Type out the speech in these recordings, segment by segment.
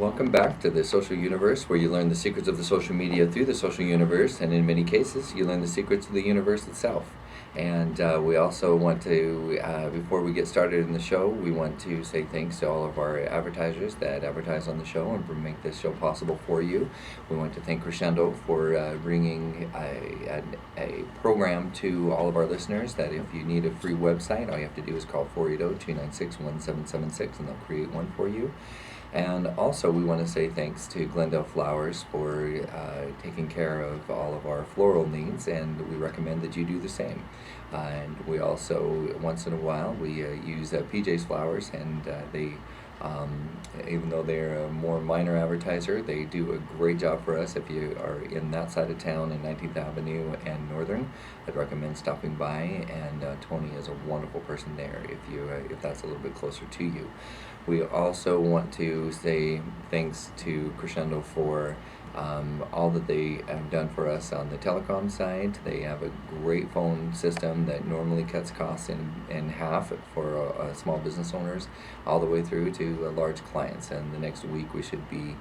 welcome back to the social universe where you learn the secrets of the social media through the social universe, and in many cases, you learn the secrets of the universe itself. And we also want to, before we get started in the show, we want to say thanks to all of our advertisers that advertise on the show and make this show possible for you. We want to thank Crescendo for bringing a program to all of our listeners that if you need a free website, all you have to do is call 480-296-1776 and they'll create one for you. And also, we want to say thanks to Glendale Flowers for taking care of all of our floral needs, and we recommend that you do the same. And we also, once in a while, we use PJ's Flowers, and they, even though they're a more minor advertiser, they do a great job for us. If you are in that side of town in 19th Avenue and Northern, I'd recommend stopping by, and Tony is a wonderful person there if that's a little bit closer to you. We also want to say thanks to Crescendo for all that they have done for us on the telecom side. They have a great phone system that normally cuts costs in half for small business owners all the way through to large clients. And the next week we should be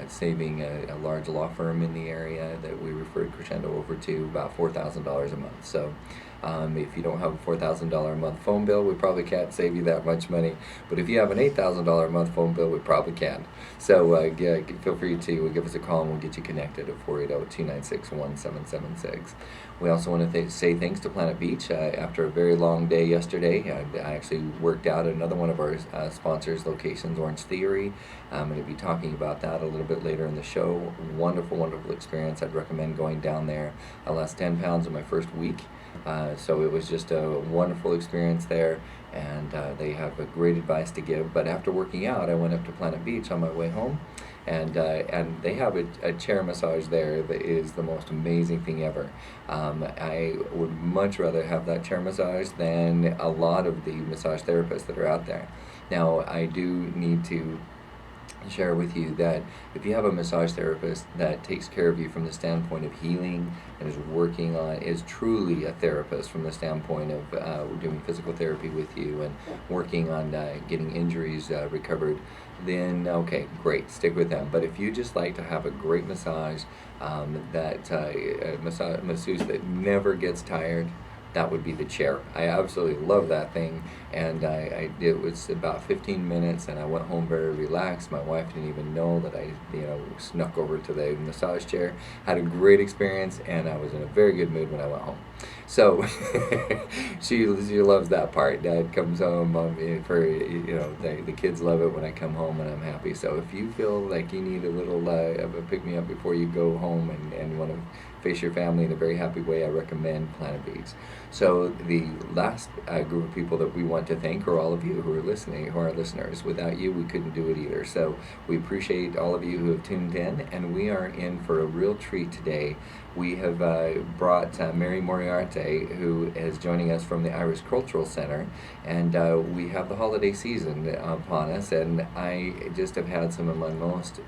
saving a large law firm in the area that we referred Crescendo over to about $4,000 a month. So if you don't have a $4,000 a month phone bill, we probably can't save you that much money. But if you have an $8,000 a month phone bill, we probably can. So feel free to give us a call and we'll get you connected at 480-296-1776. We also want to say thanks to Planet Beach. After a very long day yesterday, I actually worked out at another one of our sponsors' locations, Orange Theory. I'm going to be talking about that a little bit later in the show. Wonderful, wonderful experience. I'd recommend going down there. I lost 10 pounds in my first week. So it was just a wonderful experience there, and they have a great advice to give. But after working out, I went up to Planet Beach on my way home, and they have a chair massage there that is the most amazing thing ever. I would much rather have that chair massage than a lot of the massage therapists that are out there. Now, I do need to share with you that if you have a massage therapist that takes care of you from the standpoint of healing and is truly a therapist from the standpoint of doing physical therapy with you and working on getting injuries recovered, then okay, great, stick with them. But if you just like to have a great massage, masseuse that never gets tired, that would be the chair. I absolutely love that thing, and it was about 15 minutes, and I went home very relaxed. My wife didn't even know that I snuck over to the massage chair. Had a great experience, and I was in a very good mood when I went home. So she loves that part. Dad comes home, the kids love it when I come home and I'm happy. So if you feel like you need a little of a pick-me-up before you go home and want to face your family in a very happy way, I recommend Planet Beach. So the last group of people that we want to thank are all of you who are listening, who are listeners. Without you, we couldn't do it either. So we appreciate all of you who have tuned in, and we are in for a real treat today. We have brought Mary Moriarty, who is joining us from the Irish Cultural Center, and we have the holiday season upon us, and I just have had some of my most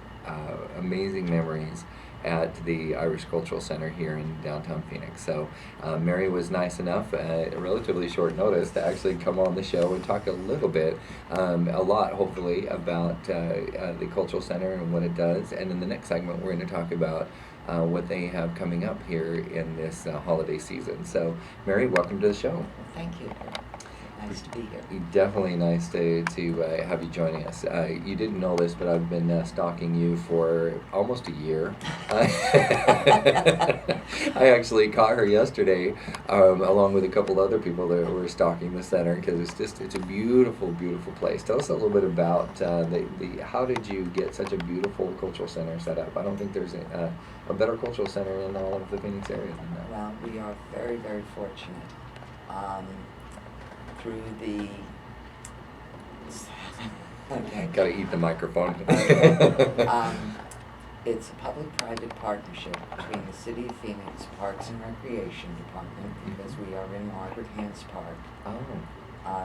amazing memories at the Irish Cultural Center here in downtown Phoenix. So Mary was nice enough at a relatively short notice to actually come on the show and talk a little bit, a lot hopefully, about the Cultural Center and what it does. And in the next segment we're going to talk about what they have coming up here in this holiday season. So Mary, welcome to the show. Thank you. Nice to be here. Definitely nice to have you joining us. You didn't know this, but I've been stalking you for almost a year. I actually caught her yesterday, along with a couple other people that were stalking the center, because it's a beautiful, beautiful place. Tell us a little bit about how did you get such a beautiful cultural center set up? I don't think there's a better cultural center in all of the Phoenix area than that. Well, we are very, very fortunate. Through the Gotta eat the microphone. It's a public-private partnership between the City of Phoenix Parks and Recreation Department, because we are in Margaret Hans Park.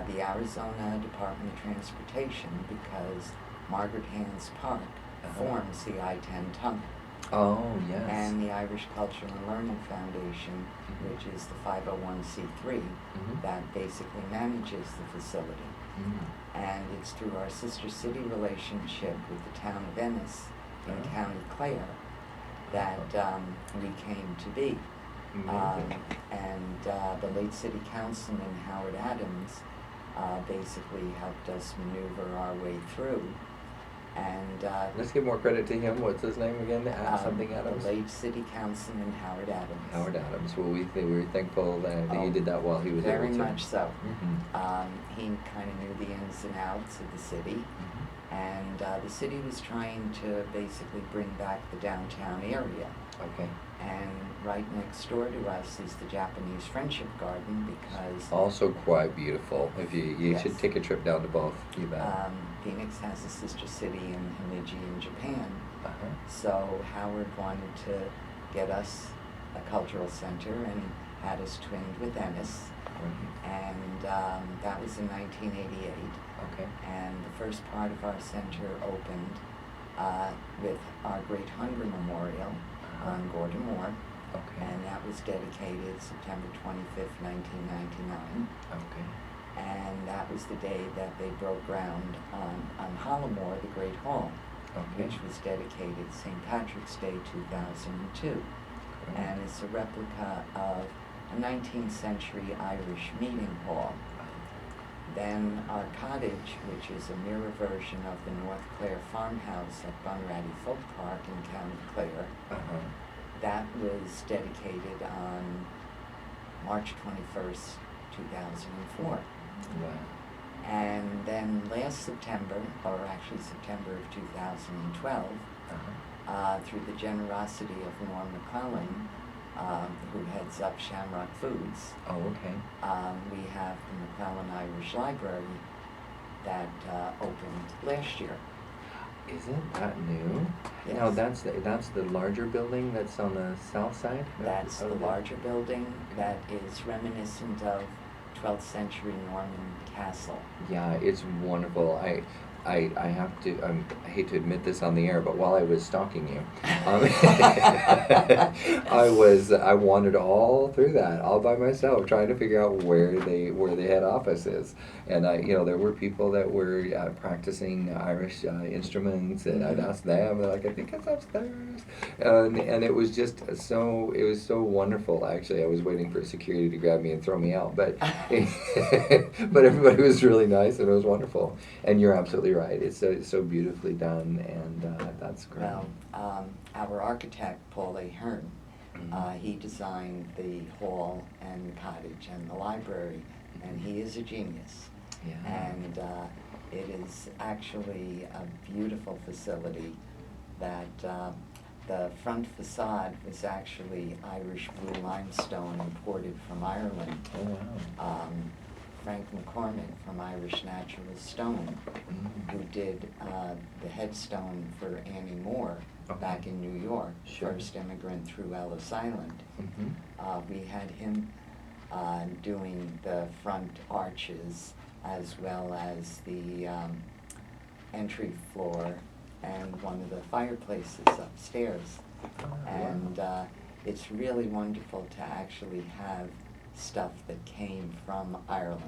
The Arizona Department of Transportation, because Margaret Hans Park forms the I-10 tunnel. Oh, yes. and the Irish Cultural and Learning Foundation, which is the 501c3 that basically manages the facility. And it's through our sister city relationship with the town of Ennis in County Clare that we came to be. The late city councilman Howard Adams basically helped us maneuver our way through. And let's give more credit to him. What's his name again? Something Adams? The late city councilman Howard Adams. Howard Adams. Well, we were thankful that he did that while he was very able to. much so. He kind of knew the ins and outs of the city. And the city was trying to basically bring back the downtown area. Okay. And right next door to us is the Japanese Friendship Garden because... Also quite beautiful. If you Yes. should take a trip down to both. You bet. Phoenix has a sister city in Himeji in Japan. So Howard wanted to get us a cultural center and had us twinned with Ennis. And that was in 1988. Okay. And the first part of our center opened with our Great Hunger Memorial on Gordon Moore. Okay. And that was dedicated September 25th, 1999. Okay. And that was the day that they broke ground on Hollamore, the Great Hall, which was dedicated St. Patrick's Day 2002. And it's a replica of a 19th century Irish meeting hall. Then our cottage, which is a mirror version of the North Clare farmhouse at Bunratty Folk Park in County Clare, that was dedicated on March 21st, 2004. Wow. And then last September, or actually September of 2012, through the generosity of Norm McClellan, who heads up Shamrock Foods, Oh, okay. we have the McClellan Irish Library that opened last year. Isn't that new? Yes. Now that's the larger building that's on the south side? That's the larger building that is reminiscent of 12th century Norman castle. Yeah, it's wonderful. I have to, I hate to admit this on the air, but while I was stalking you, I wandered all through that, all by myself, trying to figure out where the head office is. And there were people that were practicing Irish instruments, and I'd ask them, they're like, I think it's upstairs. And it was just it was so wonderful, actually. I was waiting for security to grab me and throw me out, but everybody was really nice, and it was wonderful. And you're absolutely right. It's so beautifully done, and that's great. Well, our architect, Paul Ahern, he designed the hall and the cottage and the library, and he is a genius. Yeah. And it is actually a beautiful facility that the front facade was actually Irish blue limestone imported from Ireland. Oh, wow. Frank McCormick from Irish Natural Stone, who did the headstone for Annie Moore back in New York, first immigrant through Ellis Island. We had him doing the front arches as well as the entry floor and one of the fireplaces upstairs. And it's really wonderful to actually have stuff that came from Ireland.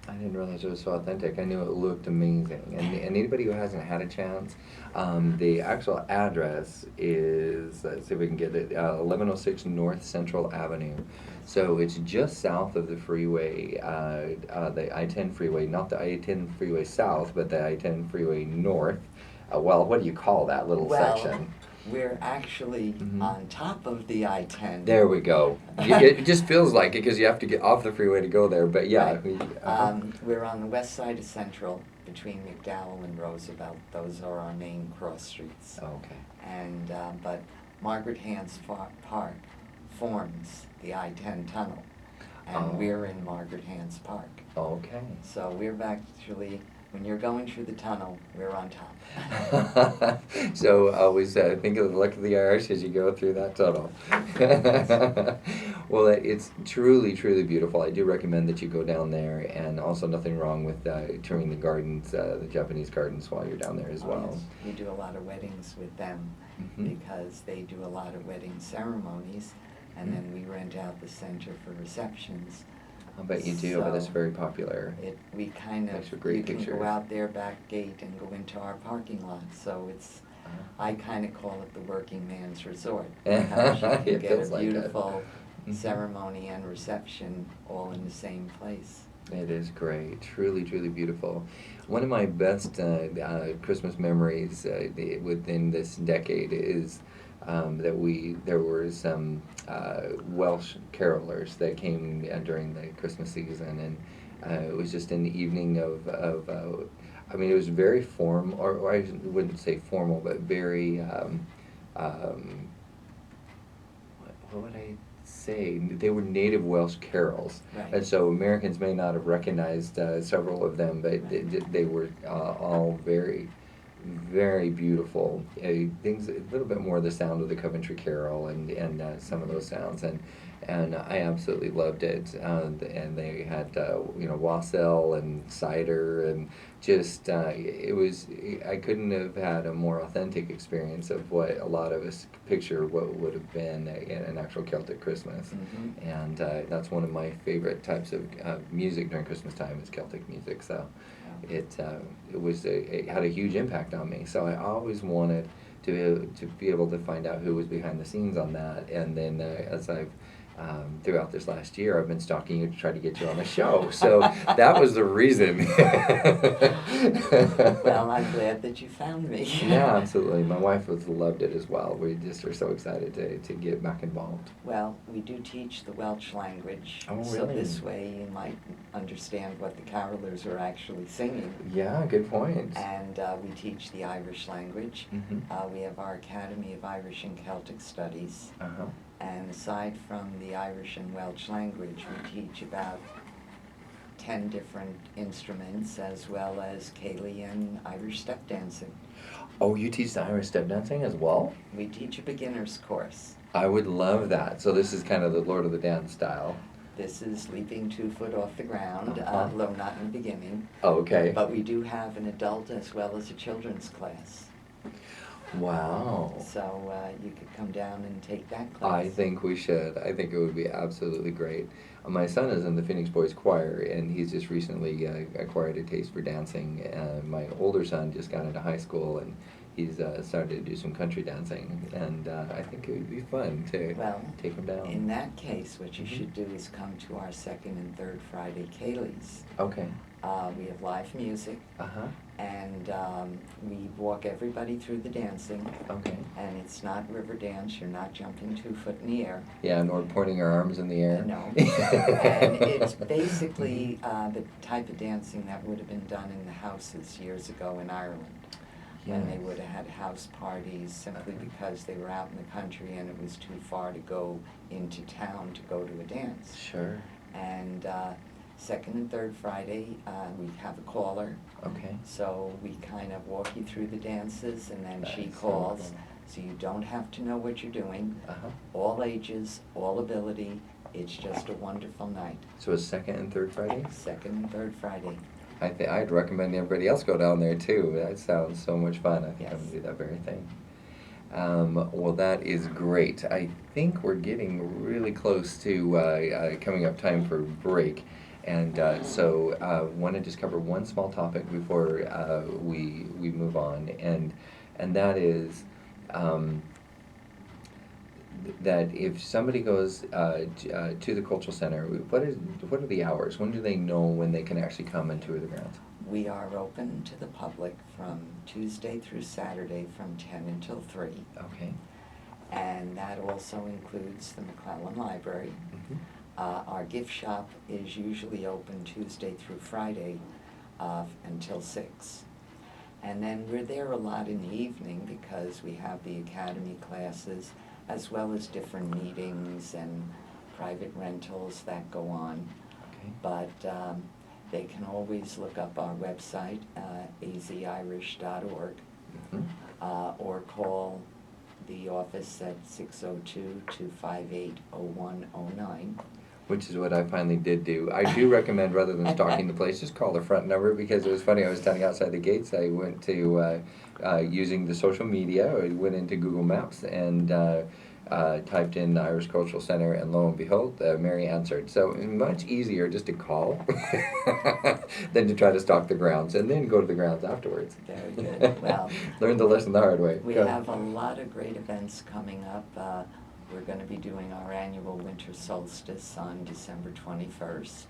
I didn't realize it was so authentic. I knew it looked amazing. And anybody who hasn't had a chance, the actual address is, let's see if we can get it, 1106 North Central Avenue. So it's just south of the freeway, the I-10 freeway, not the I-10 freeway south, but the I-10 freeway north. Well, what do you call that little section? We're actually on top of the I-10. There we go. It just feels like it because you have to get off the freeway to go there, but yeah. Right. We're on the west side of Central between McDowell and Roosevelt. Those are our main cross streets. Okay. And but Margaret Hans Park forms the I-10 tunnel, and we're in Margaret Hans Park. Okay. So we're actually, when you're going through the tunnel, we're on top. So always think of the luck of the Irish as you go through that tunnel. Well, it's truly, truly beautiful. I do recommend that you go down there, and also nothing wrong with touring the gardens, the Japanese gardens, while you're down there as well. Yes. We do a lot of weddings with them because they do a lot of wedding ceremonies, and then we rent out the center for receptions. I bet you do, but it's very popular. We kind of, you can go out their back gate and go into our parking lot, so it's, I kind of call it the working man's resort. Because you can get a beautiful ceremony and reception all in the same place. It is great, truly, truly beautiful. One of my best Christmas memories within this decade is there were some Welsh carolers that came during the Christmas season, and it was just an evening of I mean, it was very or I wouldn't say formal, but very, what would I say? They were native Welsh carols. Right. And so Americans may not have recognized several of them, but they were all very, very beautiful. Things, a little bit more the sound of the Coventry Carol and some of those sounds. And I absolutely loved it. And they had, wassail and cider, and just, it was, I couldn't have had a more authentic experience of what a lot of us picture what would have been an actual Celtic Christmas. And that's one of my favorite types of music during Christmas time is Celtic music. So it had a huge impact on me. So I always wanted to be able to find out who was behind the scenes on that. And then as I've throughout this last year, I've been stalking you to try to get you on a show. So that was the reason. Well, I'm glad that you found me. Yeah, absolutely. My wife loved it as well. We just are so excited to get back involved. Well, we do teach the Welsh language. Oh, really? So this way you might understand what the carolers are actually singing. Yeah, good point. And we teach the Irish language. We have our Academy of Irish and Celtic Studies. And aside from the Irish and Welsh language, we teach about 10 different instruments, as well as Ceilidh and Irish step dancing. Oh, you teach the Irish step dancing as well? We teach a beginner's course. I would love that. So this is kind of the Lord of the Dance style. This is leaping 2 foot off the ground, though not in the beginning. Oh, okay. But we do have an adult as well as a children's class. Wow. So you could come down and take that class. I think we should. I think it would be absolutely great. My son is in the Phoenix Boys Choir, and he's just recently acquired a taste for dancing. My older son just got into high school, and he's started to do some country dancing. And I think it would be fun to take him down. In that case, what you should do is come to our second and third Friday Ceilidhs. Okay. We have live music, and we walk everybody through the dancing. Okay. And it's not river dance, you're not jumping 2 foot in the air. Yeah, nor pointing our arms in the air. No. And it's basically the type of dancing that would have been done in the houses years ago in Ireland. When they would have had house parties simply because they were out in the country and it was too far to go into town to go to a dance. Sure. And second and third Friday, we have a caller. Okay. So we kind of walk you through the dances, and then she That's calls. wonderful. So you don't have to know what you're doing. All ages, all ability. It's just a wonderful night. So it's second and third Friday? Second and third Friday. I'd recommend everybody else go down there too. That sounds so much fun. I think Yes. I'm going to do that very thing. Well, that is great. I think we're getting really close to coming up time for break. And so I want to just cover one small topic before we move on. And that is that if somebody goes to the cultural center, what are the hours? When do they know when they can actually come and tour the grounds? We are open to the public from Tuesday through Saturday from 10 until 3. Okay. And that also includes the McClellan Library. Our gift shop is usually open Tuesday through Friday until 6. And then we're there a lot in the evening because we have the academy classes as well as different meetings and private rentals that go on. Okay. But they can always look up our website, azirish.org, or call the office at 602-258-0109. Which is what I finally did do. I do recommend, rather than stalking the place, just call the front number, because it was funny. I was standing outside the gates. I went to using the social media. I went into Google Maps and typed in the Irish Cultural Center, and lo and behold, Mary answered. So much easier just to call than to try to stalk the grounds and then go to the grounds afterwards. Very good. Well, learned the lesson the hard way. We have a lot of great events coming up. We're going to be doing our annual winter solstice on December 21st,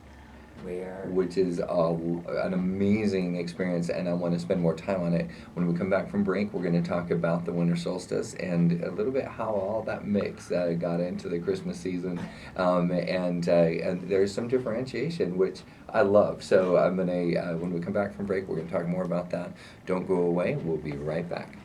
which is an amazing experience, and I want to spend more time on it. When we come back from break, we're going to talk about the winter solstice and a little bit how all that mix got into the Christmas season, and there's some differentiation, which I love. So I'm going to, when we come back from break, we're going to talk more about that. Don't go away. We'll be right back.